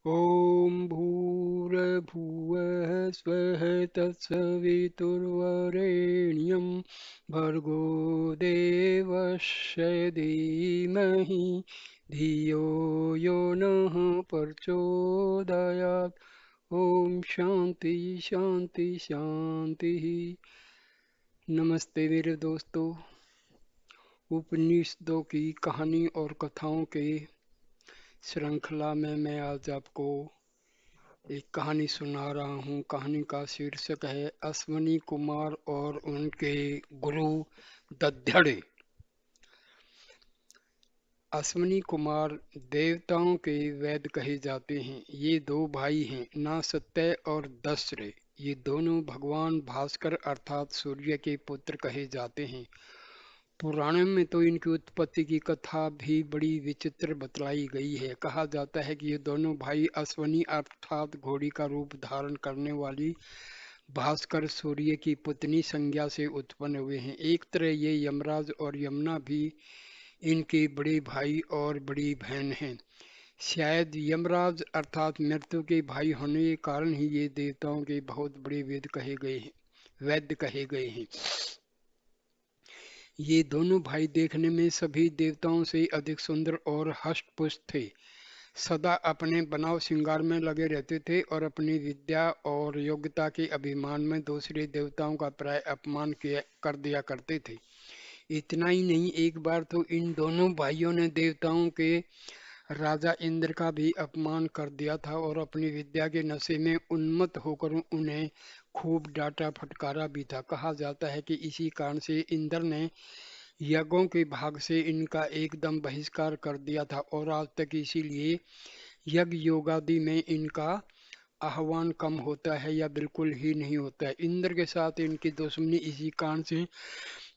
ॐ भूर्भुवः स्वः तत्सवितुर्वरेण्यं भर्गो देवस्य धीमहि धियो यो नः प्रचोदयात्। ओम शांति शांति शांति। नमस्ते मेरे दोस्तों। उपनिषदों की कहानी और कथाओं के श्रृंखला में मैं आज आपको एक कहानी सुना रहा हूँ। कहानी का शीर्षक है अश्वनी कुमार और उनके गुरु दध्यड़े। अश्वनी कुमार देवताओं के वैद्य कहे जाते हैं। ये दो भाई हैं, ना सत्य और दस्र। ये दोनों भगवान भास्कर अर्थात सूर्य के पुत्र कहे जाते हैं। पुराणों में तो इनकी उत्पत्ति की कथा भी बड़ी विचित्र बतलाई गई है। कहा जाता है कि ये दोनों भाई अश्वनी अर्थात घोड़ी का रूप धारण करने वाली भास्कर सूर्य की पुतनी संज्ञा से उत्पन्न हुए हैं। एक तरह ये यमराज और यमुना भी इनके बड़े भाई और बड़ी बहन हैं। शायद यमराज अर्थात मृत्यु के भाई होने के कारण ही ये देवताओं के बहुत बड़े वैद्य कहे गए हैं। ये दोनों भाई देखने में सभी देवताओं से अधिक सुंदर और हष्ट-पुष्ट थे। सदा अपने बनाव श्रृंगार में लगे रहते थे और अपनी विद्या और योग्यता के अभिमान में दूसरे देवताओं का प्राय अपमान कर दिया करते थे। इतना ही नहीं, एक बार तो इन दोनों भाइयों ने देवताओं के राजा इंद्र का भी अपमान कर दिया था और अपनी विद्या के नशे में उन्मत्त होकर उन्हें खूब डांटा फटकारा भी था। कहा जाता है कि इसी कारण से इंद्र ने यज्ञों के भाग से इनका एकदम बहिष्कार कर दिया था और आज तक इसीलिए यज्ञ योगादि में इनका आह्वान कम होता है या बिल्कुल ही नहीं होता है। इंद्र के साथ इनकी दुश्मनी इसी कारण से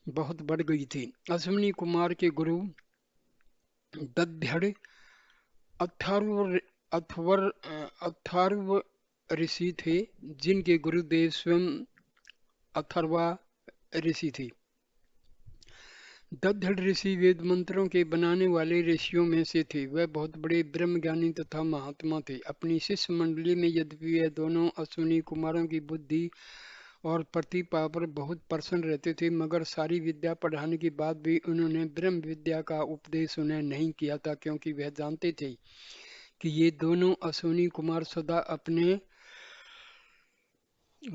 बहुत बढ़ गई थी। अश्विनी कुमार के गुरु दध्यड़ अथर्व अथर्व अथर्व ऋषि थे, जिनके गुरुदेव स्वयं अथर्वा ऋषि थे। दद्धड़ ऋषि वेद मंत्रों के बनाने वाले ऋषियों में से थे। वह बहुत बड़े ब्रह्मज्ञानी तथा महात्मा थे। अपनी शिष्य मंडली में यद्यपि यह दोनों अश्विनी कुमारों की बुद्धि और प्रतिभा पर बहुत प्रसन्न रहते थे, मगर सारी विद्या पढ़ाने के बाद भी उन्होंने ब्रह्म विद्या का उपदेश उन्हें नहीं किया था, क्योंकि वह जानते थे कि ये दोनों अश्विनी कुमार सदा अपने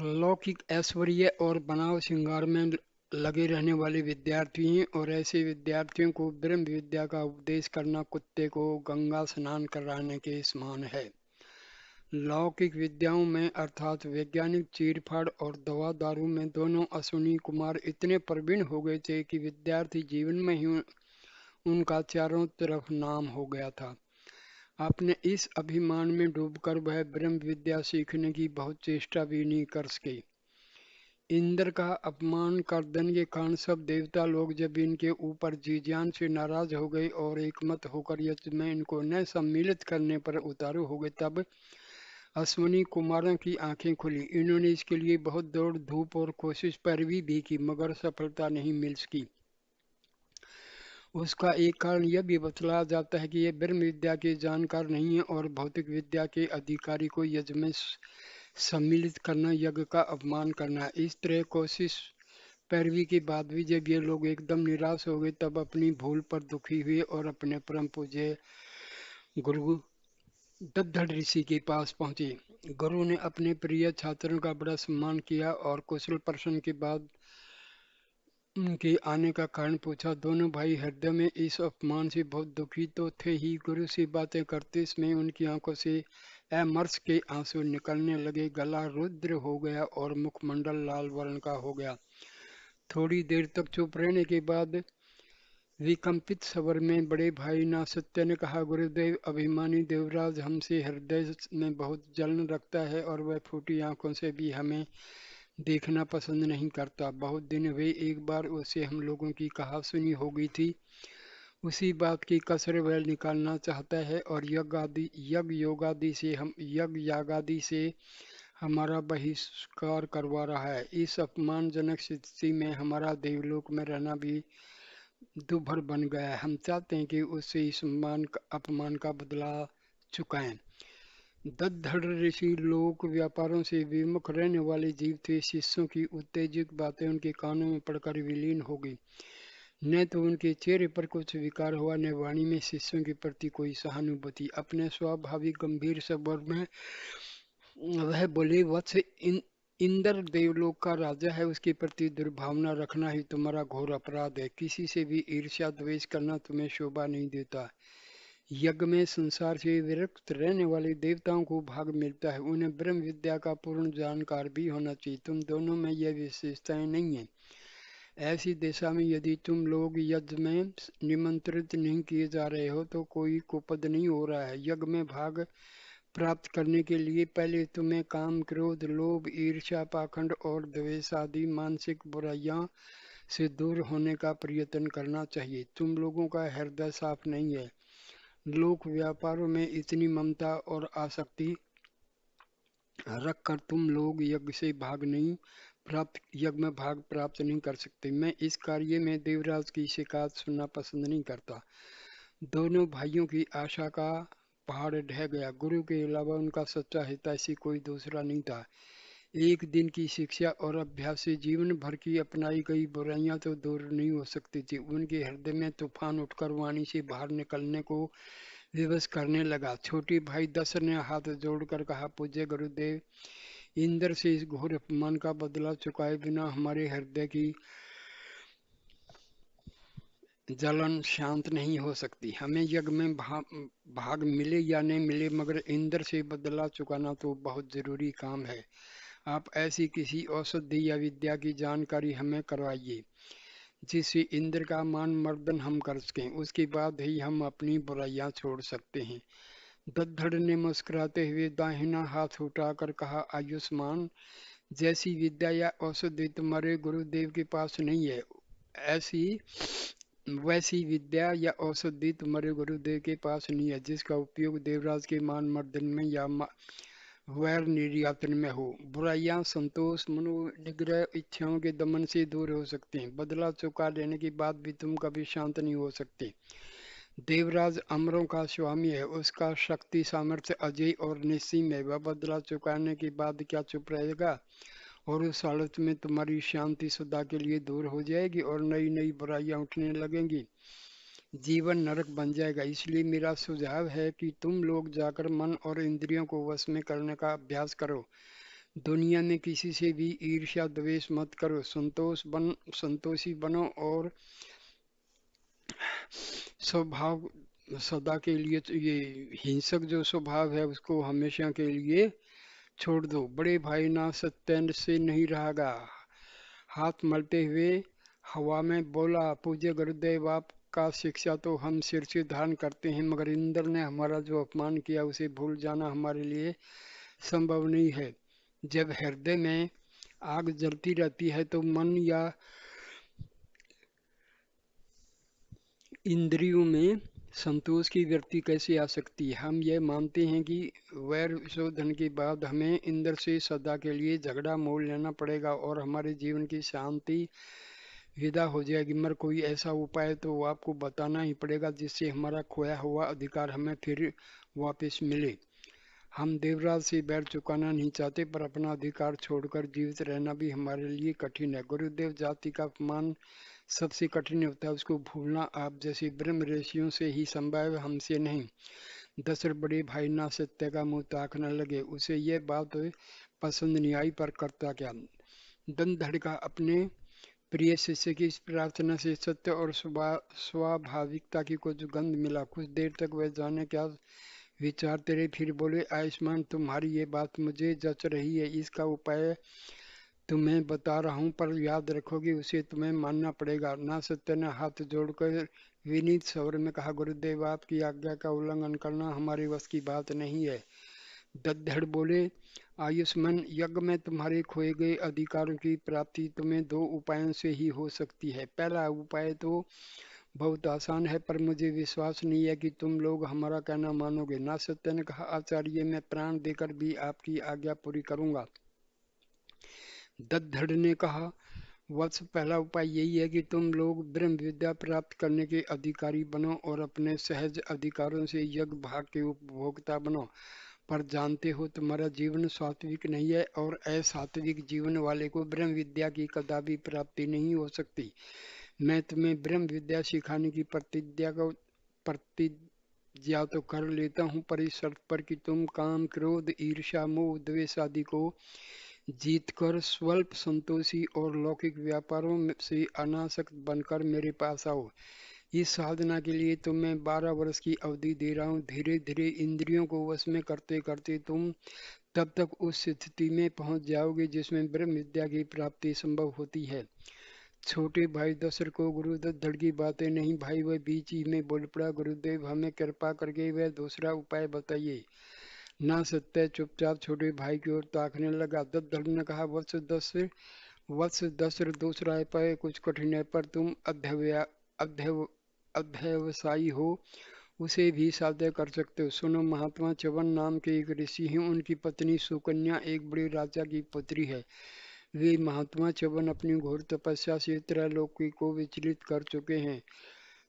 लौकिक ऐश्वर्य और बनाव श्रृंगार में लगे रहने वाले विद्यार्थी हैं और ऐसे विद्यार्थियों को ब्रह्म विद्या का उपदेश करना कुत्ते को गंगा स्नान कराने के समान है। लौकिक विद्याओं में अर्थात वैज्ञानिक चीर-फाड़ और दवा दारू में दोनों अश्विनी कुमार इतने प्रवीण हो गए थे कि विद्यार्थी जीवन में ही उनका चारों तरफ नाम हो गया था। अपने इस अभिमान में डूबकर वह ब्रह्म विद्या सीखने की बहुत चेष्टा भी नहीं कर सके। इंद्र का अपमान कर देने के कारण सब देवता लोग जब इनके ऊपर जी जान से नाराज हो गए और एकमत होकर यज्ञ में इनको न सम्मिलित करने पर उतारू हो गए, तब अश्विनी कुमारों की आंखें खुली। इन्होंने इसके लिए बहुत दौड़ धूप और कोशिश पैरवी भी की, मगर सफलता नहीं मिल सकी। उसका एक कारण यह भी बतलाया जाता है कि ये ब्रह्म विद्या के जानकार नहीं है और भौतिक विद्या के अधिकारी को यज्ञ में सम्मिलित करना यज्ञ का अपमान करना है। इस तरह कोशिश पैरवी के बाद भी जब ये लोग एकदम निराश हो गए, तब अपनी भूल पर दुखी हुए और अपने परम पूज्य गुरु दद्धड़ ऋषि के पास पहुंचे। गुरु ने अपने प्रिय छात्रों का बड़ा सम्मान किया और कुशल प्रश्न के बाद उनके आने का कारण पूछा। दोनों भाई हृदय में इस अपमान से बहुत दुखी तो थे ही, गुरु से बातें करते समय उनकी आंखों से अमर्ष के आंसू निकलने लगे। गला रुद्र हो गया और मुखमंडल लाल वर्ण का हो गया। थोड़ी देर तक चुप रहने के बाद विकंपित स्वर में बड़े भाई नासत्य ने कहा, गुरुदेव, अभिमानी देवराज हमसे हृदय में बहुत जलन रखता है और वह फूटी आंखों से भी हमें देखना पसंद नहीं करता। बहुत दिन हुए एक बार उसे हम लोगों की कहा सुनी हो गई थी, उसी बात की कसर वह निकालना चाहता है और यज्ञ यागादि से हमारा बहिष्कार करवा रहा है। इस अपमानजनक स्थिति में हमारा देवलोक में रहना भी दुभर बन गया है। हम चाहते हैं कि उससे इस अपमान का बदला चुकाएं। दद्धड़ ऋषि लोक व्यापारों से विमुख रहने वाले जीव थे। शिष्यों की उत्तेजक बातें उनके कानों में पड़कर विलीन हो गई। न तो उनके चेहरे पर कुछ विकार हुआ, न वाणी में शिष्यों के प्रति कोई सहानुभूति। अपने स्वाभाविक गंभीर स्वर में वह बोले, वत्स, इंद्र देवलोक का राजा है, उसके प्रति दुर्भावना रखना ही तुम्हारा घोर अपराध है। किसी से भी ईर्ष्या द्वेष करना तुम्हें शोभा नहीं देता। यज्ञ में संसार से विरक्त रहने वाले देवताओं को भाग मिलता है। उन्हें ब्रह्म विद्या का पूर्ण जानकार भी होना चाहिए। तुम दोनों में यह विशेषताएं नहीं है। ऐसी दिशा में यदि तुम लोग यज्ञ में निमंत्रित नहीं किए जा रहे हो तो कोई कुपद नहीं हो रहा है। यज्ञ में भाग प्राप्त करने के लिए पहले तुम्हें काम, क्रोध, लोभ, ईर्ष्या, पाखंड और द्वेष आदि मानसिक बुराइयां से दूर होने का प्रयत्न करना चाहिए। तुम लोगों का हृदय साफ नहीं है। लोक व्यापारों में इतनी ममता और आसक्ति रखकर तुम लोग यज्ञ में भाग प्राप्त नहीं कर सकते। मैं इस कार्य में देवराज की शिकायत सुनना पसंद नहीं करता। दोनों भाइयों की आशा का पहाड़ ढह गया। गुरु के अलावा उनका सच्चा हितैषी कोई दूसरा नहीं था। एक दिन की शिक्षा और अभ्यास से जीवन भर की अपनाई गई बुराइयां तो दूर नहीं हो सकती थी। उनके हृदय में तूफान उठकर वाणी से बाहर निकलने को विवश करने लगा। छोटे भाई दशरथ ने हाथ जोड़कर कहा, पूज्य गुरुदेव, इंद्र से इस घोर अपमान का बदला चुकाए बिना हमारे हृदय की जलन शांत नहीं हो सकती। हमें यज्ञ में भाग मिले या नहीं मिले, मगर इंद्र से बदला चुकाना तो बहुत जरूरी काम है। आप ऐसी किसी औषधि या विद्या की जानकारी हमें करवाइए जिससे इंद्र का मान मर्दन हम कर सकें। उसके बाद ही हम अपनी बुराइयां छोड़ सकते हैं। दद्धड़ ने मुस्कुराते हुए दाहिना हाथ उठाकर कहा, आयुष्मान, जैसी विद्या या औषधि तुम्हारे गुरुदेव के पास नहीं है, ऐसी वैसी विद्या या औषधि तुम्हारे गुरुदेव के पास नहीं है जिसका उपयोग देवराज के मान मर्दन में या वैर निर्यातन में हो। बुराइयां संतोष, मनोनिग्रह, इच्छाओं के दमन से दूर हो सकते हैं। बदला चुका लेने के बाद भी तुम कभी शांत नहीं हो सकते। देवराज अमरों का स्वामी है, उसका शक्ति सामर्थ्य अजय और निस्सीम है। वह बदला चुकाने के बाद क्या चुप रहेगा? और उस हालत में तुम्हारी शांति सदा के लिए दूर हो जाएगी और नई नई बुराइयां उठने लगेंगी। जीवन नरक बन जाएगा। इसलिए मेरा सुझाव है कि तुम लोग जाकर मन और इंद्रियों को वश में करने का अभ्यास करो। दुनिया में किसी से भी ईर्ष्या द्वेष मत करो। संतोषी बनो और स्वभाव सदा के लिए, ये हिंसक जो स्वभाव है उसको हमेशा के लिए छोड़ दो। बड़े भाई ना सत्येंद्र से नहीं रहागा। हाथ मलते हुए हवा में बोला, पूज्य गुरुदेव, आपका शिक्षा तो हम सिर से धारण करते हैं, मगर इंद्र ने हमारा जो अपमान किया उसे भूल जाना हमारे लिए संभव नहीं है। जब हृदय में आग जलती रहती है तो मन या इंद्रियों में संतोष की वृत्ति कैसे आ सकती है? हम ये मानते हैं कि वैर शोधन के बाद हमें इंद्र से सदा के लिए झगड़ा मोल लेना पड़ेगा और हमारे जीवन की शांति विदा हो जाएगी। मगर कोई ऐसा उपाय तो आपको बताना ही पड़ेगा जिससे हमारा खोया हुआ अधिकार हमें फिर वापस मिले। हम देवराज से बैर चुकाना नहीं चाहते, पर अपना अधिकार छोड़कर जीवित रहना भी हमारे लिए कठिन है। गुरुदेव, जाति का अपमान सबसे कठिन होता है, उसको भूलना आप जैसे ब्रह्म ऋषियों से ही संभव है, हमसे नहीं। दशरथ बड़े भाई ना सत्य का मुंह ताकने लगे। उसे यह बात पसंद नहीं आई, पर करता क्या। दंधड़ का अपने प्रिय शिष्य की इस प्रार्थना से सत्य और स्वाभाविकता की कुछ गंध मिला। कुछ देर तक वह जाने क्या विचारते रहे, फिर बोले, आयुष्मान, तुम्हारी ये बात मुझे जच रही है। इसका उपाय तुम्हें बता रहा हूँ, पर याद रखोगे, उसे तुम्हें मानना पड़ेगा। ना सत्य ने हाथ जोड़कर विनीत स्वर में कहा, गुरुदेव, आपकी आज्ञा का उल्लंघन करना हमारे वश की बात नहीं है। दद्धड़ बोले, आयुष्मान, यज्ञ में तुम्हारे खोए गए अधिकारों की प्राप्ति तुम्हें दो उपायों से ही हो सकती है। पहला उपाय तो बहुत आसान है, पर मुझे विश्वास नहीं है कि तुम लोग हमारा कहना मानोगे। ना सत्य ने कहा, आचार्य, मैं प्राण देकर भी आपकी आज्ञा पूरी करूंगा। दद्धड़ ने कहा, वत्स, पहला उपाय यही है कि तुम लोग ब्रह्म विद्या प्राप्त करने के अधिकारी बनो और अपने सहज अधिकारों से यज्ञ भाग के उपभोक्ता बनो। पर जानते हो तुम्हारा जीवन सात्विक नहीं है और असात्विक जीवन वाले को ब्रह्म विद्या की कदापि प्राप्ति नहीं हो सकती। मैं तुम्हें ब्रह्म विद्या सिखाने की प्रतिज्ञा तो कर लेता हूँ, पर इस शर्त पर कि तुम काम, क्रोध, ईर्ष्या, मोह, द्वेष आदि को जीतकर स्वल्प संतोषी और लौकिक व्यापारों से अनासक्त बनकर मेरे पास आओ। इस साधना के लिए तुम्हें 12 वर्ष की अवधि दे रहा हूँ। धीरे धीरे इंद्रियों को वश में करते करते तुम तब तक उस स्थिति में पहुंच जाओगे जिसमें ब्रह्म विद्या की प्राप्ति संभव होती है। छोटे भाई दशरथ को गुरुदत्त धड़ की बातें नहीं भाई, वह बीच ही में बोल पड़ा, गुरुदेव हमें कृपा करके वह दूसरा उपाय बताइए। ना सत्य चुपचाप छोटे भाई की ओर ताकने लगा। दत्त ने कहा, वत्स दशरथ दूसरा उपाय कुछ कठिन है, पर तुम अध्यवसायी हो, उसे भी साध्य कर सकते हो। सुनो, महात्मा च्यवन नाम के एक ऋषि हैं, उनकी पत्नी सुकन्या एक बड़े राजा की पुत्री है। वे महात्मा च्यवन अपनी घोर तपस्या से त्रैलोकी को विचलित कर चुके हैं।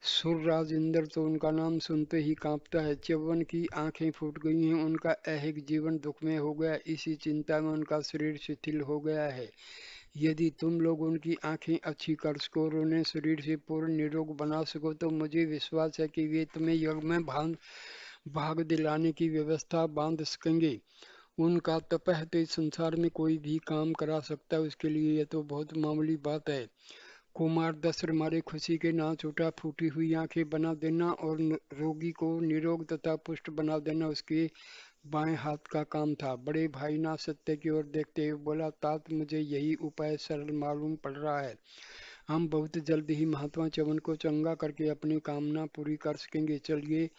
सुरराज इंद्र तो उनका नाम सुनते ही कांपता है। च्यवन की आंखें फूट गई हैं, उनका ऐहिक जीवन दुखमय हो गया, इसी चिंता में उनका शरीर शिथिल हो गया है। यदि तुम लोग उनकी आंखें अच्छी कर सको और उन्हें शरीर से पूर्ण निरोग बना सको तो मुझे विश्वास है कि वे तुम्हें यज्ञ में भाग दिलाने की व्यवस्था बांध सकेंगे। उनका तप है तो इस संसार में कोई भी काम करा सकता है, उसके लिए यह तो बहुत मामूली बात है। कुमार दशरथ मारे खुशी के नाच उठा। फूटी हुई आंखें बना देना और रोगी को निरोग तथा पुष्ट बना देना उसके बाएं हाथ का काम था। बड़े भाई ना सत्य की ओर देखते हुए बोला, तात मुझे यही उपाय सरल मालूम पड़ रहा है। हम बहुत जल्द ही महात्मा च्यवन को चंगा करके अपनी कामना पूरी कर सकेंगे। चलिए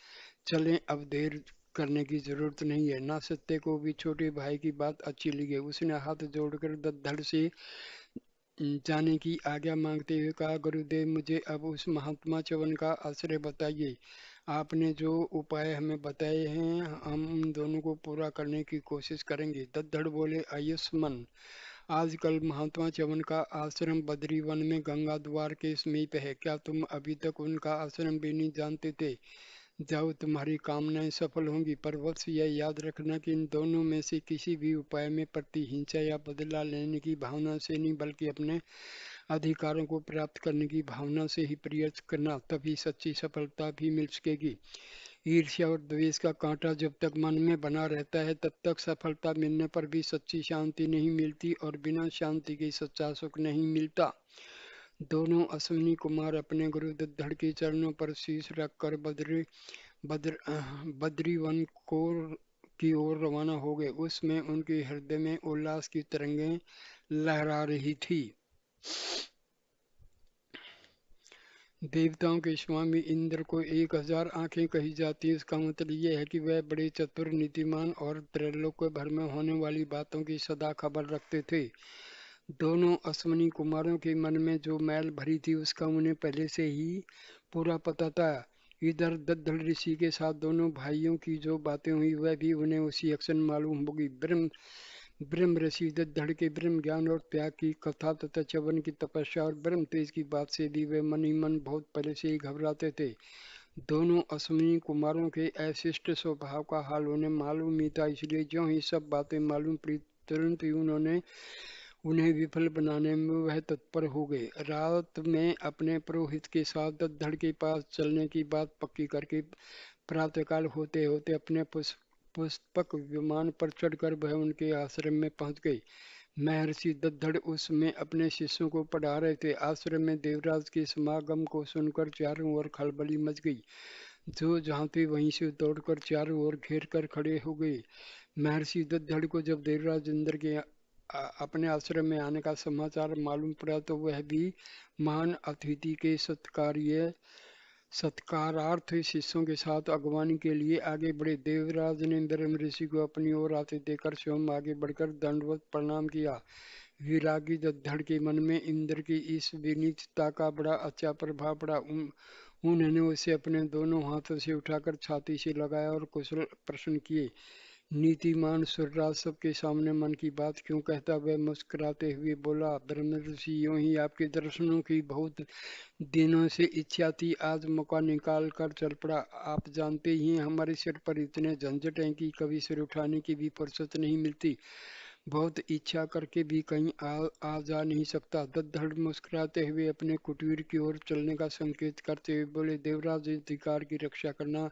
चलें, अब देर करने की जरूरत नहीं है। ना सत्य को भी छोटे भाई की बात अच्छी लगी। उसने हाथ जोड़कर धड़ से जाने की आज्ञा मांगते हुए कहा, गुरुदेव मुझे अब उस महात्मा च्यवन का आश्रय बताइए। आपने जो उपाय हमें बताए हैं हम उन दोनों को पूरा करने की कोशिश करेंगे। दद्दड़ बोले, आयुष्मान, आजकल महात्मा च्यवन का आश्रम बद्री वन में गंगा द्वार के समीप है। क्या तुम अभी तक उनका आश्रम भी नहीं जानते थे? जाओ, तुम्हारी कामनाएं सफल होंगी, पर वत्स यह याद रखना कि इन दोनों में से किसी भी उपाय में प्रतिहिंसा या बदला लेने की भावना से नहीं, बल्कि अपने अधिकारों को प्राप्त करने की भावना से ही प्रयास करना, तभी सच्ची सफलता भी मिल सकेगी। ईर्ष्या और द्वेष का कांटा जब तक मन में बना रहता है तब तक सफलता मिलने पर भी सच्ची शांति नहीं मिलती और बिना शांति के सच्चा सुख नहीं मिलता। दोनों अश्विनी कुमार अपने गुरु दद्दड़ के चरणों पर शीश रखकर बद्री वन को की ओर रवाना हो गए। उसमें उनके हृदय में उल्लास की तरंगें लहरा रही थी। देवताओं के स्वामी इंद्र को 1000 आंखें कही जाती है। इसका मतलब यह है कि वह बड़े चतुर, नीतिमान और त्रैलोक्य भर में होने वाली बातों की सदा खबर रखते थे। दोनों अश्विनी कुमारों के मन में जो मैल भरी थी उसका उन्हें पहले से ही पूरा पता था। इधर दद्दड़ ऋषि के साथ दोनों भाइयों की जो बातें हुई वह भी उन्हें उसी अक्षण मालूम होगी। ब्रह्म ऋषि दद्दड़ के ब्रह्म ज्ञान और त्याग की कथा तथा च्यवन की तपस्या और ब्रह्म तेज की बात से भी वे मन ही मन बहुत पहले से ही घबराते थे। दोनों अश्विनी कुमारों के अशिष्ट स्वभाव का हाल उन्हें मालूम ही था, इसलिए जो ही सब बातें मालूम पड़ी तुरंत ही उन्हें विफल बनाने में वह तत्पर हो गए। रात में अपने पुरोहित के साथ दद्दड़ के पास चलने की बात पक्की करके प्रातःकाल होते होते अपने पुष्पक विमान पर चढ़कर वह उनके आश्रम में पहुंच गई। महर्षि दद्दड़ उसमें अपने शिष्यों को पढ़ा रहे थे। आश्रम में देवराज के समागम को सुनकर चारों ओर खलबली मच गई। जो जहाँ थे वहीं से दौड़कर चारों ओर घेर कर खड़े हो गए। महर्षि दद्दड़ को जब देवराज इंद्र के अपने आश्रम में आने का समाचार मालूम पड़ा तो वह भी महान अतिथि के सत्कारार्थ शिष्यों के साथ अगवानी के लिए आगे बढ़े। देवराज ने ब्रह्म ऋषि को अपनी ओर आते देखकर स्वयं आगे बढ़कर दंडवत प्रणाम किया। विरागी दद्दड़ के मन में इंद्र की इस विनीतता का बड़ा अच्छा प्रभाव पड़ा। उन्होंने उसे अपने दोनों हाथों से उठाकर छाती से लगाया और कुशल प्रश्न किए, नीतिमान सुरराज सबके सामने मन की बात क्यों कहता? वह मुस्कुराते हुए बोला, ब्रह्म ऋषि, यूं ही आपके दर्शनों की बहुत दिनों से इच्छा थी, आज मौका निकाल कर चल पड़ा। आप जानते ही हैं हमारे सिर पर इतने झंझट हैं कि कभी सिर उठाने की भी फुर्सत नहीं मिलती। बहुत इच्छा करके भी कहीं आ जा नहीं सकता। दद्दड़ मुस्कुराते हुए अपने कुटीर की ओर चलने का संकेत करते हुए बोले, देवराज, इस अधिकार की रक्षा करना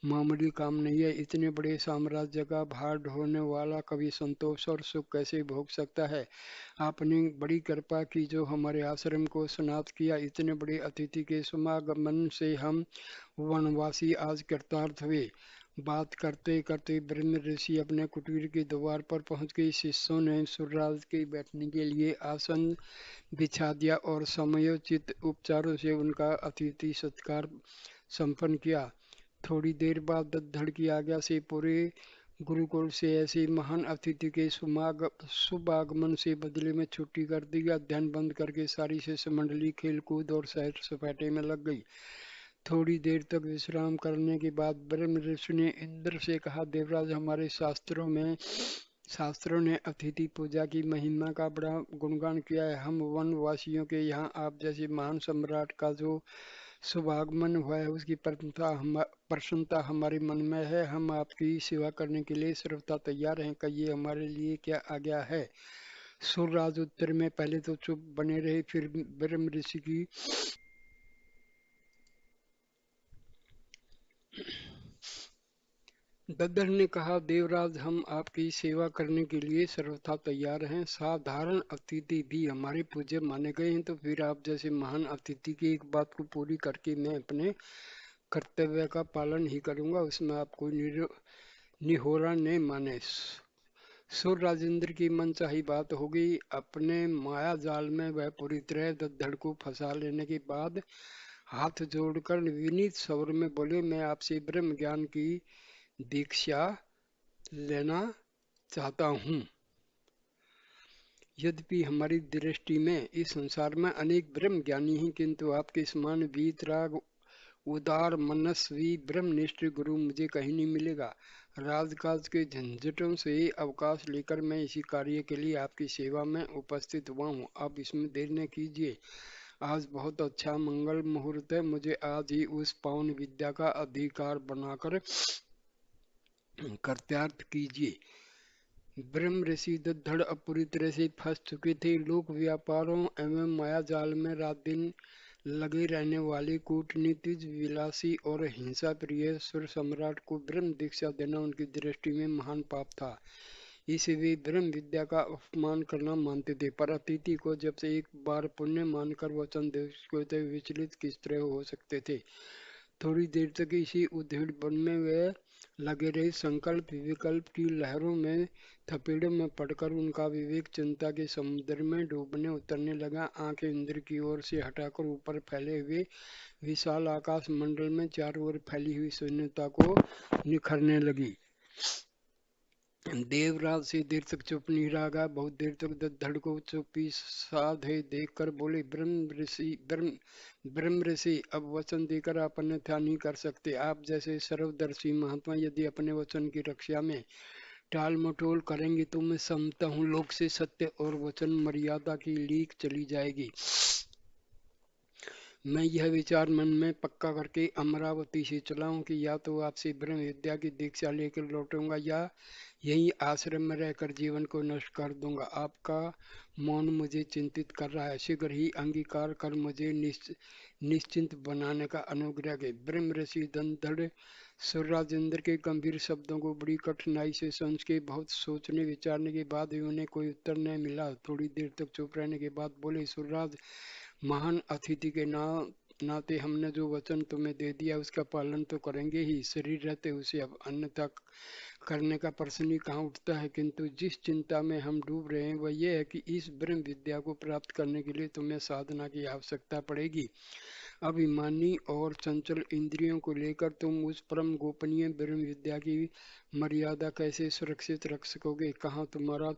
मामूली काम नहीं है। इतने बड़े साम्राज्य का भार ढोने वाला कभी संतोष और सुख कैसे भोग सकता है? आपने बड़ी कृपा की जो हमारे आश्रम को स्नात किया। इतने बड़े अतिथि के समागमन से हम वनवासी आज कृतार्थ हुए। बात करते करते ब्रह्म ऋषि अपने कुटीर के द्वार पर पहुंच गए। शिष्यों ने सूर्यराज के बैठने के लिए आसन बिछा दिया और समयोचित उपचारों से उनका अतिथि सत्कार संपन्न किया। थोड़ी देर बाद दद्दड़ की आज्ञा से पूरे गुरुकुल से ऐसे महान अतिथि के शुभ आगमन से बदले में छुट्टी कर दी। अध्ययन बंद करके सारी शिष्य मंडली खेल कूद और सैर सपाटे में लग गई। थोड़ी देर तक विश्राम करने के बाद ब्रह्म ऋषि ने इंद्र से कहा, देवराज, हमारे शास्त्रों ने अतिथि पूजा की महिमा का बड़ा गुणगान किया है। हम वनवासियों के यहाँ आप जैसे महान सम्राट का जो शुभागमन हुआ है उसकी प्रसन्नता हमारे मन में है। हम आपकी सेवा करने के लिए सर्वथा तैयार हैं। कहिए हमारे लिए क्या आज्ञा है? सूर्यराज उत्तर में पहले तो चुप बने रहे, फिर ब्रह्म ऋषि की दद्दर ने कहा, देवराज, हम आपकी सेवा करने के लिए सर्वथा तैयार हैं। साधारण अतिथि भी हमारे पूज्य माने गए हैं, तो फिर आप जैसे महान अतिथि की एक बात को पूरी करके मैं अपने कर्तव्य का पालन ही करूंगा, उसमें आप कोई निहोरा नहीं माने। सुर राजेंद्र की मनचाही बात हो गई। अपने माया जाल में वह पूरी तरह दद्दड़ को फंसा लेने के बाद हाथ जोड़कर विनीत स्वर में बोले, मैं आपसे ब्रह्म ज्ञान की दीक्षा लेना चाहता हूँ। यद्यपि हमारी दृष्टि में इस संसार में अनेक ब्रह्म ज्ञानी हैं, किंतु आपके समान वीतराग उदार मनस्वी ब्रह्मनिष्ठ गुरु मुझे कहीं नहीं मिलेगा। राजकाज के झंझटों से अवकाश लेकर मैं इसी कार्य के लिए आपकी सेवा में उपस्थित हुआ हूँ। आप इसमें देर न कीजिए। आज बहुत अच्छा मंगल मुहूर्त है। मुझे आज ही उस पावन विद्या का अधिकार बनाकर कर्त्यार्थ कीजिए। ब्रह्म ऋषि दद्दड़ अब पूरी तरह से फंस चुके थे। लोक व्यापारों एवं माया जाल में रात दिन लगे रहने वाले कूटनीतिज, विलासी और हिंसा प्रिय सुर सम्राट को ब्रह्म दीक्षा देना उनकी दृष्टि में महान पाप था। इसे वे ब्रह्म विद्या का अपमान करना मानते थे। पर अतिथि को जब से एक बार पुण्य मानकर वचन दे विचलित किस तरह हो सकते थे? थोड़ी देर तक इसी उधेड़ वन में वे लगे रहे। संकल्प विकल्प की लहरों में थपेड़ों में पड़कर उनका विवेक चिंता के समुद्र में डूबने उतरने लगा। आंखें इंद्र की ओर से हटाकर ऊपर फैले हुए विशाल आकाश मंडल में चारों ओर फैली हुई शून्यता को निखरने लगी। देवराज से देर तक चुप नहीं रहा। बहुत देर तक दद्दड़ को चुप्पी साधे देखकर बोले, ब्रह्म ऋषि, अब वचन देकर आप अन्यथा नहीं कर सकते। आप जैसे सर्वदर्शी महात्मा यदि अपने वचन की रक्षा में टाल मटोल करेंगे तो मैं समझता हूँ लोक से सत्य और वचन मर्यादा की लीक चली जाएगी। मैं यह विचार मन में पक्का करके अमरावती से चला हूँ कि या तो आपसे ब्रह्म विद्या की दीक्षा लेकर लौटूंगा या यही आश्रम में रहकर जीवन को नष्ट कर दूंगा। आपका मौन मुझे चिंतित कर रहा है। शीघ्र ही अंगीकार कर मुझे निश्चिंत बनाने का अनुग्रह के। ब्रह्म ऋषि दंधड़ सूर्यराजेंद्र के गंभीर शब्दों को बड़ी कठिनाई से समझ के बहुत सोचने विचारने के बाद उन्हें कोई उत्तर नहीं मिला। थोड़ी देर तक चुप रहने के बाद बोले, सूर्यराज, महान अतिथि के नाते हमने जो वचन तुम्हें दे दिया उसका पालन तो करेंगे ही। शरीर रहते उसे अब अन्यथा करने का प्रश्न ही कहाँ उठता है। किंतु जिस चिंता में हम डूब रहे हैं वह यह है कि इस ब्रह्म विद्या को प्राप्त करने के लिए तुम्हें साधना की आवश्यकता पड़ेगी। अभिमानी और चंचल इंद्रियों को लेकर तुम उस परम गोपनीय ब्रह्म विद्या की मर्यादा कैसे सुरक्षित रख सकोगे? कहाँ तुम्हारा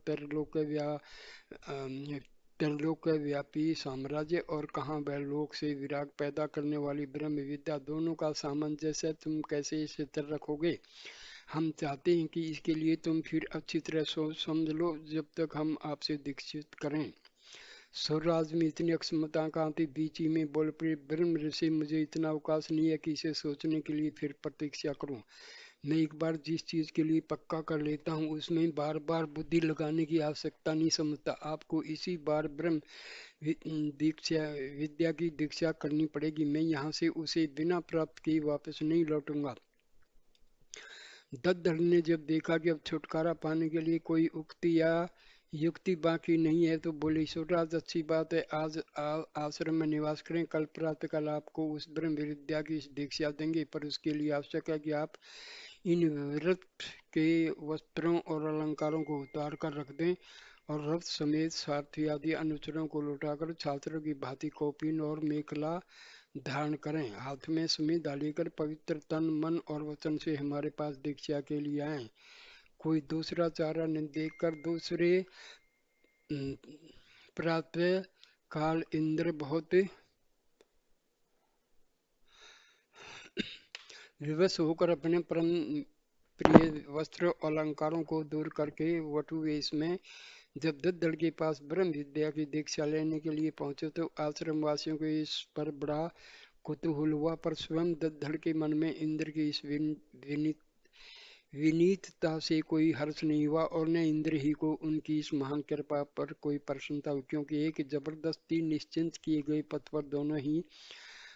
त्रिलोक व्यापी साम्राज्य और कहाँ वह लोक से विराग पैदा करने वाली ब्रह्म विद्या? दोनों का सामंजस्य तुम कैसे स्थिर रखोगे? हम चाहते हैं कि इसके लिए तुम फिर अच्छी तरह सोच समझ लो जब तक हम आपसे दीक्षित करें। स्वराज में इतनी अक्षमता कहाँ थी, बीच ही में बोल पड़े ब्रह्म ऋषि, मुझे इतना अवकाश नहीं है कि इसे सोचने के लिए फिर प्रतीक्षा करूं। मैं एक बार जिस चीज के लिए पक्का कर लेता हूँ उसमें बार बार बुद्धि लगाने की आवश्यकता नहीं समझता। आपको इसी बार ब्रह्म दीक्षा विद्या की दीक्षा करनी पड़ेगी। मैं यहाँ से उसे बिना प्राप्त किए वापस नहीं लौटूंगा। दत्तधड़ ने जब देखा कि अब छुटकारा पाने के लिए कोई उक्ति या युक्ति बाकी नहीं है तो बोले, ईश्वरराज अच्छी बात है, आज आश्रम में निवास करें, कल प्रातःकाल आपको उस ब्रह्म विद्या की दीक्षा देंगे, पर उसके लिए आवश्यक है कि आप इन व्रत के वस्त्रों और अलंकारों को उतार कर रख दें और रथ समेत सारथी आदि अनुचरों को लौटाकर छात्रों की भांति कौपीन और मेखला धारण करें। हाथ में संविदा लेकर पवित्र तन मन और वचन से हमारे पास दीक्षा के लिए आए। कोई दूसरा चारा न देखकर दूसरे प्रातः काल इंद्र बहुत विवश होकर अपने परम प्रिय वस्त्र अलंकारों को दूर करके वटु वेश में जब दत्तदड़ के पास ब्रह्म विद्या की दीक्षा लेने के लिए पहुंचे तो आश्रम वासियों को इस पर बड़ा कुतूहल हुआ, पर स्वयं दत्तदड़ के मन में इंद्र की इस विनीतता से कोई हर्ष नहीं हुआ और न इंद्र ही को उनकी इस महान कृपा पर कोई प्रसन्नता हुई, क्योंकि एक जबरदस्ती निश्चिंत किए गए पथ पर दोनों ही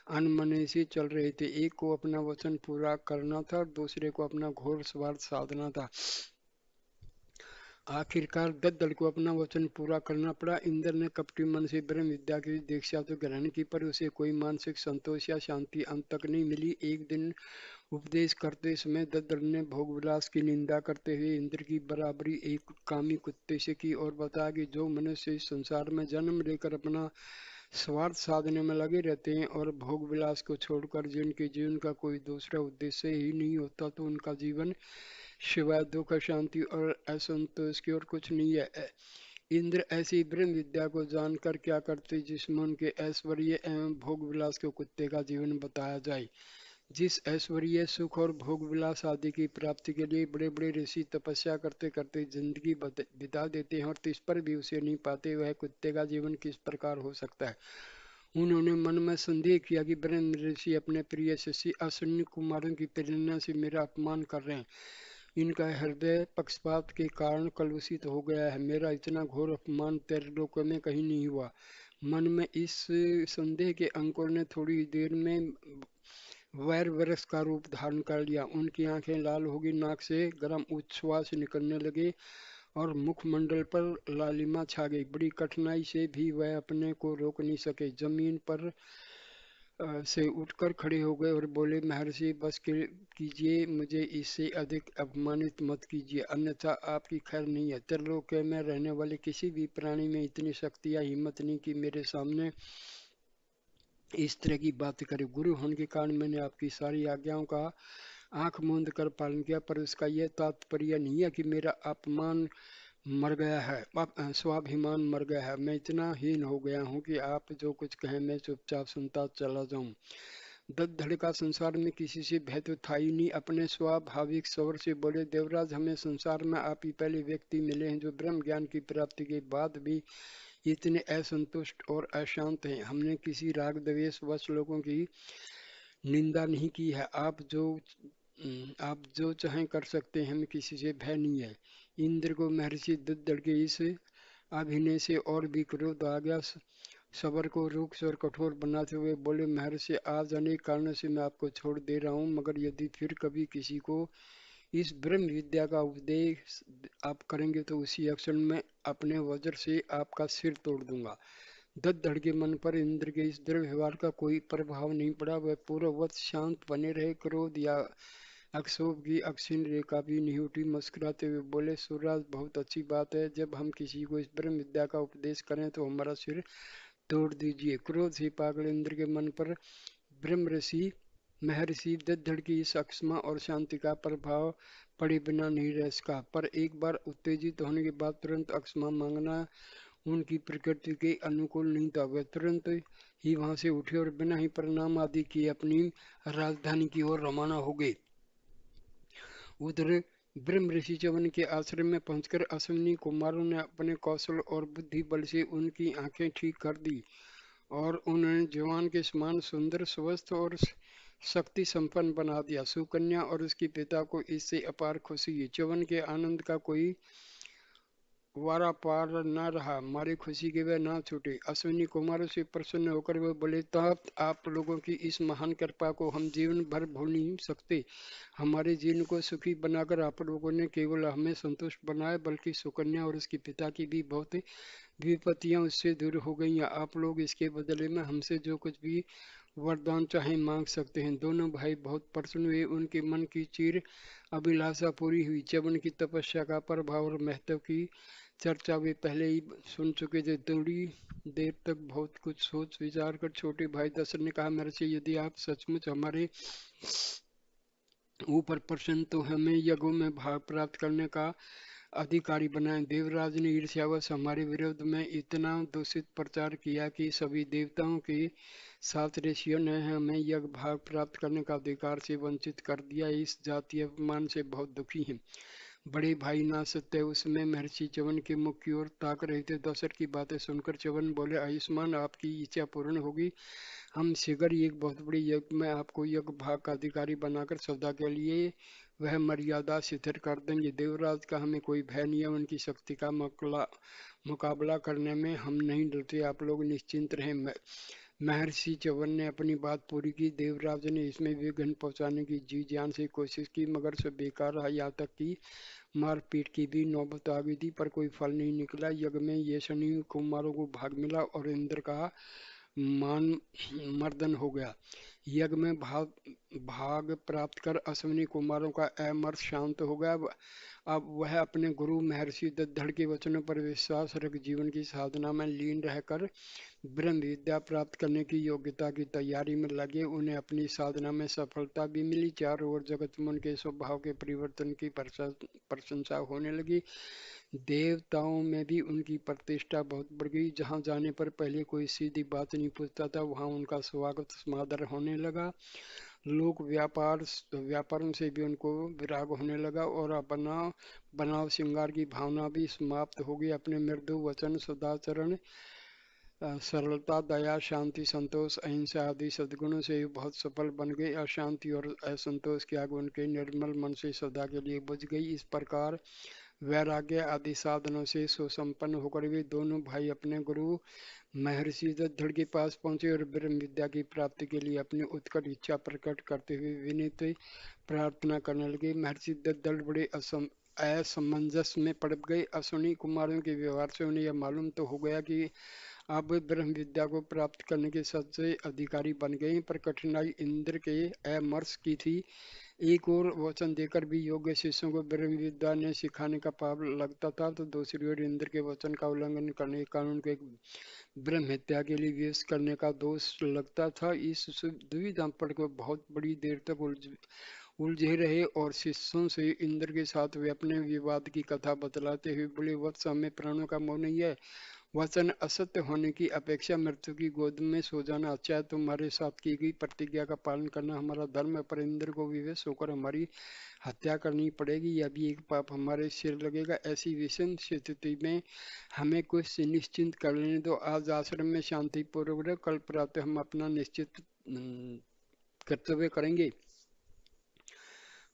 अनमने से चल रहे थे। एक को अपना वचन पूरा करना था और दूसरे को अपना घोर स्वार्थ साधना था। आखिरकार दत्तदड़ को अपना वचन पूरा करना पड़ा। इंद्र ने कपटी मन से ब्रह्म विद्या की दीक्षा तो ग्रहण की, पर उसे कोई मानसिक संतोष या शांति अंत तक नहीं मिली। एक दिन उपदेश करते समय दत्तदड़ ने भोग विलास की निंदा करते हुए इंद्र की बराबरी एक कामी कुत्ते से की और बताया कि जो मनुष्य इस संसार में जन्म लेकर अपना स्वार्थ साधने में लगे रहते हैं और भोग विलास को छोड़कर जिनके जीवन का कोई दूसरा उद्देश्य ही नहीं होता, तो उनका जीवन सिवाय दुख शांति और असंतोष की और कुछ नहीं है। इंद्र ऐसी ब्रह्म विद्या को जानकर क्या करते जिसमें उनके ऐश्वर्य एवं भोग विलास को कुत्ते का जीवन बताया जाए। जिस ऐश्वर्य सुख और भोग विलास आदि की प्राप्ति के लिए बड़े बड़े ऋषि तपस्या करते करते जिंदगी बिता देते हैं और तिस पर भी उसे नहीं पाते, वह कुत्ते का जीवन किस प्रकार हो सकता है। उन्होंने मन में संदेह किया कि ब्रह्म ऋषि अपने प्रिय शिष्य अश्विनी कुमारों की प्रेरणा से मेरा अपमान कर रहे हैं। इनका हृदय पक्षपात के कारण कलुषित हो गया है। मेरा इतना घोर अपमान त्रिलोक में कहीं नहीं हुआ। मन में इस संदेह के अंकुर ने थोड़ी देर में वैर वरस का रूप धारण कर लिया। उनकी आंखें लाल होगी, नाक से गर्म उच्छ्वास निकलने लगे और मुखमंडल पर लालिमा छा गई। बड़ी कठिनाई से भी वह अपने को रोक नहीं सके। जमीन पर से उठकर खड़े हो गए और बोले, महर्षि बस कीजिए, मुझे इससे अधिक अपमानित मत कीजिए, अन्यथा आपकी खैर नहीं है। त्रिलोक में रहने वाले किसी भी प्राणी में इतनी शक्ति या हिम्मत नहीं कि मेरे सामने इस तरह की बात करे। गुरु होने के कारण मैंने आपकी सारी आज्ञाओं का आंख मूंद कर पालन किया, पर उसका यह तात्पर्य नहीं है कि मेरा अपमान मर गया है, स्वाभिमान मर गया है। मैं इतना हीन हो गया हूँ कि आप जो कुछ कहें मैं चुपचाप सुनता चला जाऊं। दत्तधड़ का संसार में किसी से भय तो था ही नहीं। अपने स्वाभाविक स्वर से बोले, देवराज हमें संसार में आप ही पहले व्यक्ति मिले हैं जो ब्रह्म ज्ञान की प्राप्ति के बाद भी इतने असंतुष्ट और अशांत हैं। हमने किसी राग द्वेष वश लोगों की निंदा नहीं की है। आप जो चाहें कर सकते हैं, हमें किसी से भय नहीं है। इंद्र को महर्षि दत्तदड़ के इस अभिनय से और भी क्रोध आ गया। सबर को रूक्ष और कठोर बनाते हुए बोले, महर्षि आज अनेक कारणों से मैं आपको छोड़ दे रहा हूँ, मगर यदि फिर कभी किसी को इस ब्रह्म विद्या का उपदेश आप करेंगे तो उसी क्षण में अपने वज्र से आपका सिर तोड़ दूंगा। दत्तधड़ के मन पर इंद्र के इस दुर्व्यवहार का कोई प्रभाव नहीं पड़ा। वह पूर्ववत शांत बने रहे। क्रोध या अक्षोभ की अक्षीण रेखा भी नहीं उठी। मुस्कुराते हुए बोले, सूर्यराज बहुत अच्छी बात है, जब हम किसी को इस ब्रह्म विद्या का उपदेश करें तो हमारा सिर तोड़ दीजिए। क्रोध से पागल इंद्र के मन पर ब्रह्म ऋषि महर्षि दत्तधड़ की इस अक्षमा और शांति का प्रभाव पड़े बिना नहीं रह सका, पर एक बार उत्तेजित होने के बाद तुरंत अक्षमा मांगना उनकी प्रकृति के अनुकूल नहीं था। वह तुरंत ही वहां से उठे और बिना ही प्रणाम आदि किए अपनी राजधानी की ओर रवाना हो गए। उधर ब्रह्म ऋषि च्यवन के आश्रम में पहुंचकर अश्विनी कुमारों ने अपने कौशल और बुद्धि बल से उनकी आंखें ठीक कर दी और उन्हें जवान के समान सुंदर, स्वस्थ और शक्ति संपन्न बना दिया। सुकन्या और उसके पिता को इससे अपार खुशी हुई। च्यवन के आनंद का कोई वारा पार न रहा। मारी खुशी के वे न छूटे। अश्विनी कुमारों से प्रसन्न होकर वे बोले, तब आप लोगों की इस महान कृपा को हम जीवन भर भूल नहीं सकते। हमारे जीवन को सुखी बनाकर आप लोगों ने केवल हमें संतुष्ट बनाया, बल्कि सुकन्या और उसके पिता की भी बहुत विपत्तियां उससे दूर हो गई। आप लोग इसके बदले में हमसे जो कुछ भी वरदान चाहे मांग सकते हैं। दोनों भाई बहुत प्रसन्न हुए। उनके मन की चीर अभिलाषा पूरी हुई। च्यवन की तपस्या का प्रभाव और महत्व की चर्चा वे पहले ही सुन चुके थे। थोड़ी देर तक बहुत कुछ सोच विचार कर छोटे भाई दशरथ ने कहा, महर्षि, यदि आप सचमुच हमारे ऊपर प्रसन्न तो हमें यज्ञों में भाग प्राप्त करने का अधिकारी बनाए। देवराज ने ईर्ष्यावश हमारे विरोध में इतना दूषित प्रचार किया कि सभी देवताओं के साथ ऋषियों ने हमें यज्ञ भाग प्राप्त करने का अधिकार से वंचित कर दिया। इस जातीय अपमान से बहुत दुखी हैं। बड़े भाई ना सत्य उसमें महर्षि च्यवन के मुख की ओर ताक रहे थे। दशरथ की बातें सुनकर च्यवन बोले, आयुष्मान, आपकी इच्छा पूर्ण होगी। हम शीघ्र ही एक बहुत बड़ी यज्ञ में आपको यज्ञ भाग का अधिकारी बनाकर सदा के लिए वह मर्यादा शिथिल कर देंगे। देवराज का हमें कोई भय नहीं है। उनकी शक्ति का मुकाबला करने में हम नहीं डरते। आप लोग निश्चिंत रहें। महर्षि च्यवन ने अपनी बात पूरी की। देवराज ने इसमें विघ्न पहुंचाने की जी जान से कोशिश की, मगर सब बेकार रहा। यहाँ तक कि मारपीट की भी नौबत आ गई थी, पर कोई फल नहीं निकला। यज्ञ में ये शनि कुमारों को भाग मिला और इंद्र का मान मर्दन हो गया। यज्ञ में भाग भाग प्राप्त कर अश्विनी कुमारों का अमर शांत हो गया। अब वह अपने गुरु महर्षि दद्धड़ के वचनों पर विश्वास रख जीवन की साधना में लीन रहकर ब्रह्म विद्या प्राप्त करने की योग्यता की तैयारी में लगे। उन्हें अपनी साधना में सफलता भी मिली। चारों ओर जगत में उनके स्वभाव के परिवर्तन की प्रशंसा होने लगी। देवताओं में भी उनकी प्रतिष्ठा बहुत बढ़ गई। जहाँ जाने पर पहले कोई सीधी बात नहीं पूछता था, वहाँ उनका स्वागत समादर होने लगा। लोग व्यापारों से भी उनको विराग होने लगा और अपना बनाव श्रृंगार की भावना भी समाप्त हो गई। अपने मृदु वचन, सदाचरण, सरलता, दया, शांति, संतोष, अहिंसा आदि सद्गुणों से बहुत सफल बन गए। अशांति और असंतोष की आग उनके निर्मल मन से सदा के लिए बुझ गई। इस प्रकार वैराग्य आदि साधनों से सुसंपन्न होकर वे दोनों भाई अपने गुरु महर्षि दद्धड़ के पास पहुंचे और ब्रह्म विद्या की प्राप्ति के लिए अपनी उत्कट इच्छा प्रकट करते हुए विनीत प्रार्थना करने लगे। महर्षि दद्धड़ बड़े असमंजस में पड़ गए। अश्विनी कुमारों के व्यवहार से उन्हें यह मालूम तो हो गया कि अब ब्रह्म विद्या को प्राप्त करने के सच्चे अधिकारी बन गए, पर कठिनाई इंद्र के अमर्ष की थी। एक और वचन देकर भी योग्य शिष्यों को ब्रह्म विद्या ने सिखाने का पाप लगता था, तो दूसरी ओर इंद्र के वचन का उल्लंघन करने के कारण को एक ब्रह्म हत्या के लिए विवश करने का दोष लगता था। इस दुविधा पर को बहुत बड़ी देर तक उलझे रहे और शिष्यों से इंद्र के साथ वे अपने विवाद की कथा बतलाते हुए बोले, वत्स, हमें प्राणों का मोह नहीं है। वचन असत्य होने की अपेक्षा मृत्यु की गोद में सो जाना अच्छा है। तुम्हारे साथ की गई प्रतिज्ञा का पालन करना हमारा धर्म है, पर इंद्र को विवश होकर हमारी हत्या करनी पड़ेगी। यह भी एक पाप हमारे सिर लगेगा। ऐसी विषम स्थिति में हमें कुछ निश्चिंत कर लेने दो। आज आश्रम में शांति पूर्वक, कल प्रातः हम अपना निश्चित कर्तव्य करेंगे।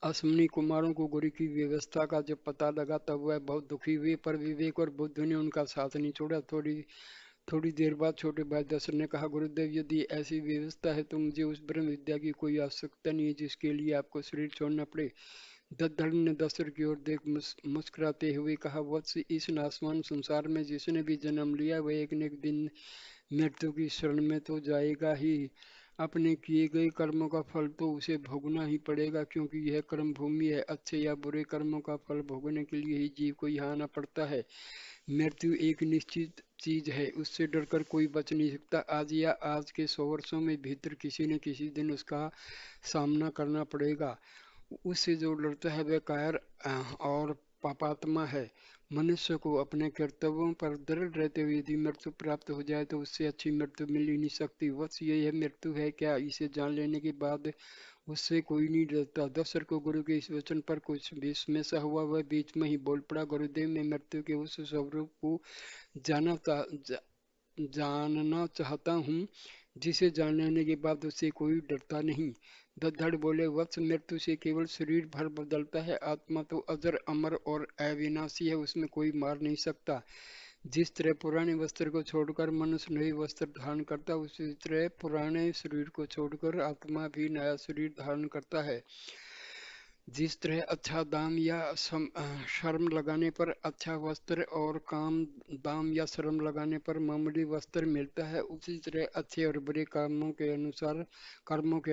अश्विनी कुमारों को गुरु की व्यवस्था का जब पता लगा तब वह बहुत दुखी हुए, पर विवेक और बुद्धि ने उनका साथ नहीं छोड़ा। थोड़ी देर बाद छोटे भाई दशरथ ने कहा, गुरुदेव, यदि ऐसी व्यवस्था है तो मुझे उस ब्रह्म विद्या की कोई आवश्यकता नहीं है जिसके लिए आपको शरीर छोड़ना पड़े। दद्धड़ ने दशरथ की ओर देख मुस्कुराते हुए कहा, वत्स, इस नासवान संसार में जिसने भी जन्म लिया वह एक न एक दिन मृत्यु की शरण में तो जाएगा ही। अपने किए गए कर्मों का फल तो उसे भोगना ही पड़ेगा, क्योंकि यह कर्म भूमि है। अच्छे या बुरे कर्मों का फल भोगने के लिए ही जीव को यहाँ आना पड़ता है। मृत्यु एक निश्चित चीज है, उससे डरकर कोई बच नहीं सकता। आज या आज के 100 वर्षों में भीतर किसी न किसी दिन उसका सामना करना पड़ेगा। उससे जो डरता है वह कायर और पापात्मा है। मनुष्य को अपने कर्तव्यों पर दृढ़ रहते हुए यदि मृत्यु प्राप्त हो जाए तो उससे अच्छी मृत्यु मिल ही नहीं सकती। वत्स ये मृत्यु है क्या, इसे जान लेने के बाद उससे कोई नहीं डरता। दशरथ को गुरु के इस वचन पर कुछ बीच में सा हुआ, वह बीच में ही बोल पड़ा, गुरुदेव मैं मृत्यु के उस स्वरूप को जाना जानना चाहता हूँ जिसे जान लेने के बाद उससे कोई डरता नहीं। दद्दड़ बोले, वत्स मृत्यु से केवल शरीर भर बदलता है, आत्मा तो अजर अमर और अविनाशी है, उसमें कोई मार नहीं सकता। जिस तरह पुराने वस्त्र को छोड़कर मनुष्य नए वस्त्र धारण करता, उसी तरह पुराने शरीर को छोड़कर आत्मा भी नया शरीर धारण करता है। जिस तरह अच्छा दाम या शर्म लगाने पर अच्छा वस्त्र और काम दाम या शर्म लगाने पर मामूली वस्त्र मिलता है, उसी तरह अच्छे और बुरे कर्मों के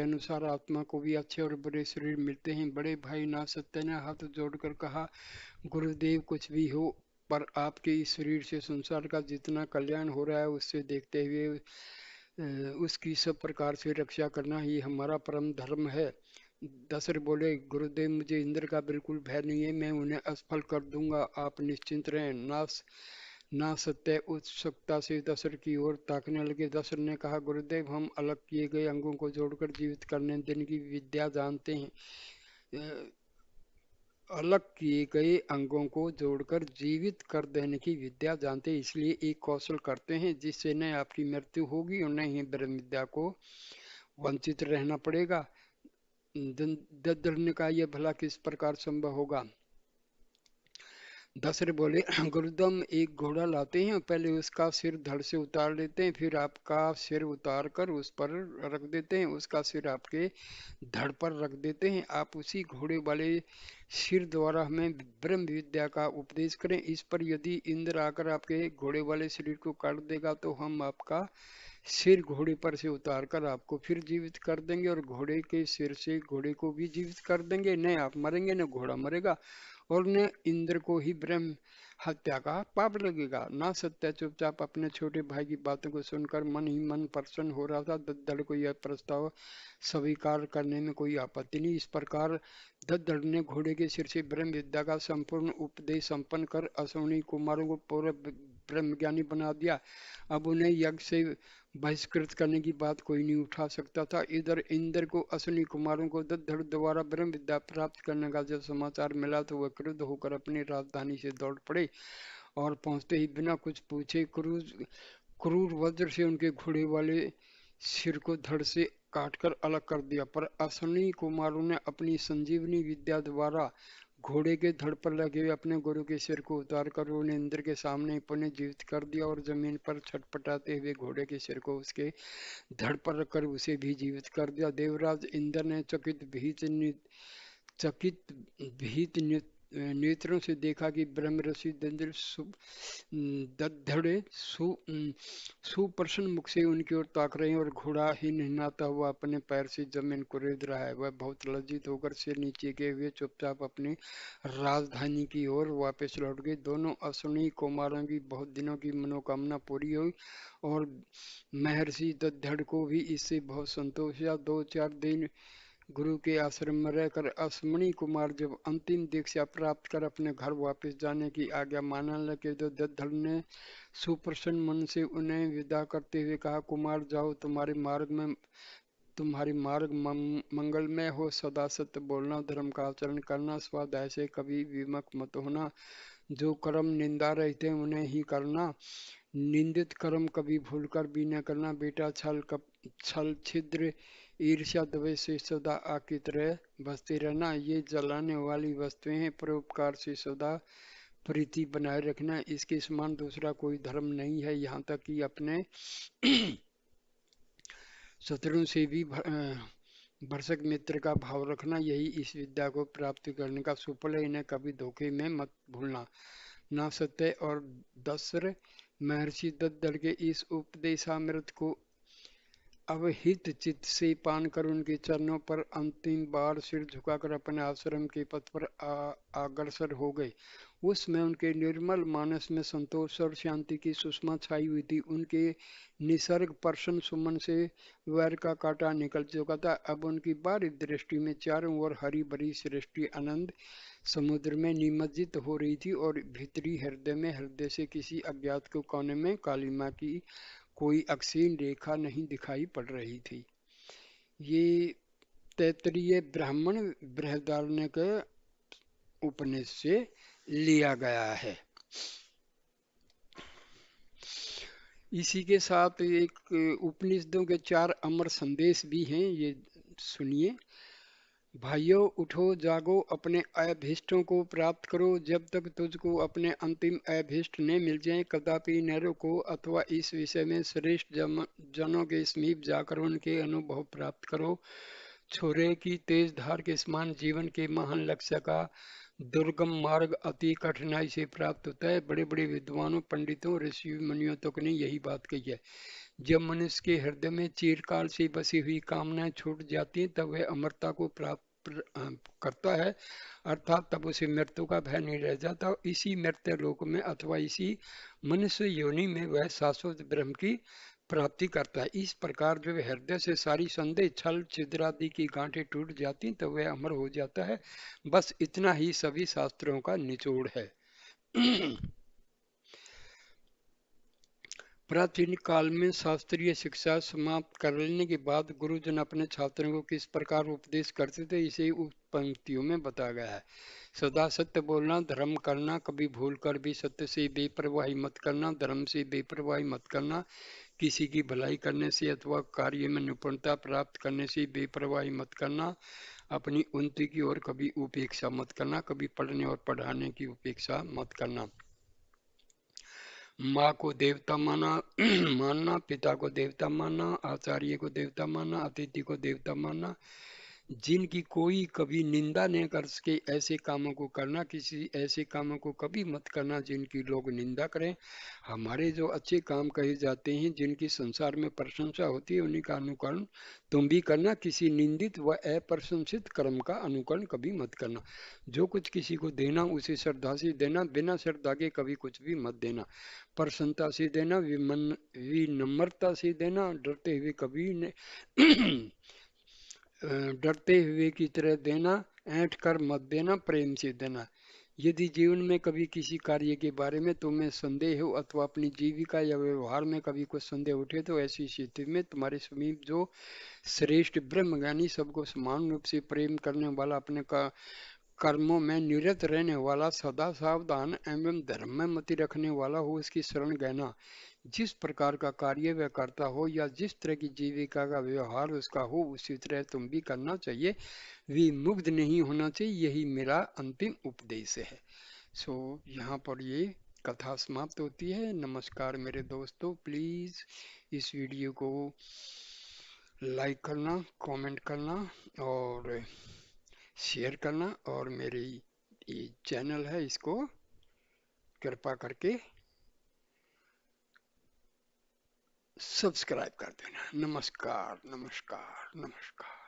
अनुसार आत्मा को भी अच्छे और बुरे शरीर मिलते हैं। बड़े भाई नासत्य ने हाथ जोड़कर कहा, गुरुदेव कुछ भी हो, पर आपके इस शरीर से संसार का जितना कल्याण हो रहा है उससे देखते हुए उसकी सब प्रकार से रक्षा करना ही हमारा परम धर्म है। दशरथ बोले, गुरुदेव मुझे इंद्र का बिल्कुल भय नहीं है, मैं उन्हें असफल कर दूंगा, आप निश्चिंत रहें। ना सत्य उत्सुकता से दशरथ की ओर ताकने लगे। दशरथ ने कहा, गुरुदेव हम अलग किए गए अंगों को जोड़कर जीवित करने देने की विद्या जानते हैं। अलग किए गए अंगों को जोड़कर जीवित कर देने की विद्या जानते हैं, इसलिए एक कौशल करते हैं जिससे न आपकी मृत्यु होगी और न ही ब्रह्म विद्या को वंचित रहना पड़ेगा। दद्दर ने कहा, यह भला किस प्रकार संभव होगा। दशरथ बोले, गुरुदम एक घोड़ा लाते हैं, पहले उसका सिर धड़ से उतार लेते हैं, फिर आपका सिर उतार कर उस पर रख देते हैं, उसका सिर आपके धड़ पर रख देते हैं। आप उसी घोड़े वाले सिर द्वारा हमें ब्रह्म विद्या का उपदेश करें। इस पर यदि इंद्र आकर आपके घोड़े वाले शरीर को काट देगा तो हम आपका सिर घोड़े पर से उतार कर आपको फिर जीवित कर देंगे और घोड़े के सिर से घोड़े को भी जीवित कर देंगे। न आप मरेंगे न घोड़ा मरेगा और न इंद्र को ही ब्रह्म हत्या का पाप लगेगा। ना सत्य चुपचाप अपने छोटे भाई की बातों को सुनकर मन ही मन प्रसन्न हो रहा था। दद्दड़ को यह प्रस्ताव स्वीकार करने में कोई आपत्ति नहीं। इस प्रकार दद्दड़ ने घोड़े के सिर से ब्रह्म विद्या का संपूर्ण उपदेश संपन्न कर अश्विनी कुमारों को पूर्ण ब्रह्म ज्ञानी बना दिया। अब उन्हें यज्ञ से बहिष्कृत करने की बात कोई नहीं उठा सकता था। इधर इंद्र को अश्विनी कुमारों को दद्दड़ द्वारा ब्रह्म विद्या प्राप्त करने का जब समाचार मिला तो वह क्रुद्ध होकर अपनी राजधानी से दौड़ पड़े और पहुंचते ही बिना कुछ पूछे क्रूर वज्र से उनके घोड़े वाले सिर को धड़ से काटकर अलग कर दिया। पर अश्विनी कुमारों ने अपनी संजीवनी विद्या द्वारा घोड़े के धड़ पर लगे हुए अपने गुरु के सिर को उतार कर उन्हें इंद्र के सामने पुनः जीवित कर दिया और जमीन पर छटपटाते हुए घोड़े के सिर को उसके धड़ पर रखकर उसे भी जीवित कर दिया। देवराज इंद्र ने चकित भीत नेत्रों से देखा कि ब्रह्म ऋषि दद्धड़े सुप्रसन्न मुख से उनकी ओर ताक रहे हैं और घोड़ा ही निहनाता हुआ अपने पैर से जमीन को रेत रहा है। वह बहुत लज्जित होकर सिर नीचे किए हुए चुपचाप अपनी राजधानी की ओर वापस लौट गए। दोनों अश्विनी कुमारों की बहुत दिनों की मनोकामना पूरी हुई और महर्षि दद्धड़ को भी इससे बहुत संतोष हुआ। 2-4 दिन गुरु के आश्रम में रहकर अश्विनी कुमार जब अंतिम दीक्षा प्राप्त कर अपने घर वापस जाने की आज्ञा मानने लगे तो दद्धड़ ने सुप्रसन्न मन से उन्हें विदा करते हुए कहा, कुमार जाओ, तुम्हारी मार्ग मंगलमय हो, सदा सत्य बोलना, धर्म का आचरण करना, स्वाध्याय से कभी विमुख मत होना, जो कर्म निंदा रहते हैं उन्हें ही करना, निंदित कर्म कभी भूलकर भी न करना। बेटा छल छिद्र ईर्ष्या द्वेष से सदा आग की तरह बसते रहना, ये जलाने वाली वस्तुएं हैं। परोपकार से सदा प्रीति बनाए रखना, इसके समान दूसरा कोई धर्म नहीं है। यहाँ तक कि अपने शत्रुओं से भी भरसक मित्र का भाव रखना, यही इस विद्या को प्राप्त करने का सुफल है। इन्हें कभी धोखे में मत भूलना। ना सत्य और दशरथ महर्षि दद्दड़ के इस उपदेशामृत को अवहित चित्त से पान कर उनके चरणों पर अंतिम बार सिर झुकाकर अपने आश्रम के पथ पर अग्रसर हो गए। उस समय उनके निर्मल मानस में संतोष और शांति की सुषमा छाई हुई थी। उनके निसर्ग प्रसन्न सुमन से वैर का कांटा निकल चुका था। अब उनकी बाहरी दृष्टि में चारों ओर हरी भरी सृष्टि आनंद समुद्र में निमज्जित हो रही थी और भीतरी हृदय में, हृदय से किसी अज्ञात के कोने में कालिमा की कोई अक्षीण रेखा नहीं दिखाई पड़ रही थी। ये तैत्तरीय ब्राह्मण बृहदारण्यक उपनिषद से लिया गया है। इसी के साथ एक उपनिषदों के 4 अमर संदेश भी हैं, ये सुनिए। भाइयों उठो जागो, अपने अभीष्टों को प्राप्त करो। जब तक तुझको अपने अंतिम अभीष्ट न मिल जाएं, कदापि न रुको, अथवा इस विषय में श्रेष्ठ जनों के समीप जाकर उनके अनुभव प्राप्त करो। छोरे की तेज धार के समान जीवन के महान लक्ष्य का दुर्गम मार्ग अति कठिनाई से प्राप्त होता है। बड़े बड़े विद्वानों, पंडितों, ऋषि मुनियों तक ने यही बात कही है। जब मनुष्य के हृदय में चिरकाल से बसी हुई कामनाएं छूट जाती हैं, तब वह अमरता को प्राप्त करता है, अर्थात तब उसे मृत्यु का भय नहीं रह जाता। इसी मृत्यु लोक में अथवा इसी मनुष्य योनि में वह शाश्वत ब्रह्म की प्राप्ति करता है। इस प्रकार जो हृदय से सारी संदेह, छल, छिद्र आदि की गांठें टूट जाती तो वह अमर हो जाता है। बस इतना ही सभी शास्त्रों का निचोड़ है। प्राचीन काल में शास्त्रीय शिक्षा समाप्त कर लेने के बाद गुरुजन अपने छात्रों को किस प्रकार उपदेश करते थे, इसे उप पंक्तियों में बताया गया है। सदा सत्य बोलना, धर्म करना, कभी भूल कर भी सत्य से बेपरवाही मत करना, धर्म से बेपरवाही मत करना, किसी की भलाई करने से अथवा कार्य में निपुणता प्राप्त करने से बेपरवाही मत करना, अपनी उन्नति की ओर कभी उपेक्षा मत करना, कभी पढ़ने और पढ़ाने की उपेक्षा मत करना। माँ को देवता माना मानना, पिता को देवता मानना, आचार्य को देवता मानना, अतिथि को देवता मानना, जिनकी कोई कभी निंदा न कर सके ऐसे कामों को करना, किसी ऐसे कामों को कभी मत करना जिनकी लोग निंदा करें। हमारे जो अच्छे काम कहे जाते हैं, जिनकी संसार में प्रशंसा होती है, उन्हीं का अनुकरण तुम भी करना। किसी निंदित व अप्रशंसित कर्म का अनुकरण कभी मत करना। जो कुछ किसी को देना उसे श्रद्धा से देना, बिना श्रद्धा के कभी कुछ भी मत देना। प्रसन्नता से देना, विनम्रता से देना, डरते हुए कभी डरते हुए की तरह देना, ऐंठ कर मत देना, प्रेम से देना। यदि जीवन में कभी किसी कार्य के बारे में तुम्हें संदेह हो अथवा अपनी जीविका या व्यवहार में कभी कुछ संदेह उठे, तो ऐसी स्थिति में तुम्हारे समीप जो श्रेष्ठ ब्रह्मज्ञानी, सबको समान रूप से प्रेम करने वाला, अपने का कर्मों में निरत रहने वाला, सदा सावधान एवं धर्म में मति रखने वाला हो, उसकी शरण गहना। जिस प्रकार का कार्य वह करता हो या जिस तरह की जीविका का व्यवहार उसका हो, उसी तरह तुम भी करना चाहिए। विमुग्ध नहीं होना चाहिए, यही मेरा अंतिम उपदेश है। यहाँ पर ये कथा समाप्त होती है। नमस्कार मेरे दोस्तों, प्लीज इस वीडियो को लाइक करना, कमेंट करना और शेयर करना, और मेरी ये चैनल है इसको कृपा करके सब्सक्राइब कर देना। नमस्कार नमस्कार नमस्कार।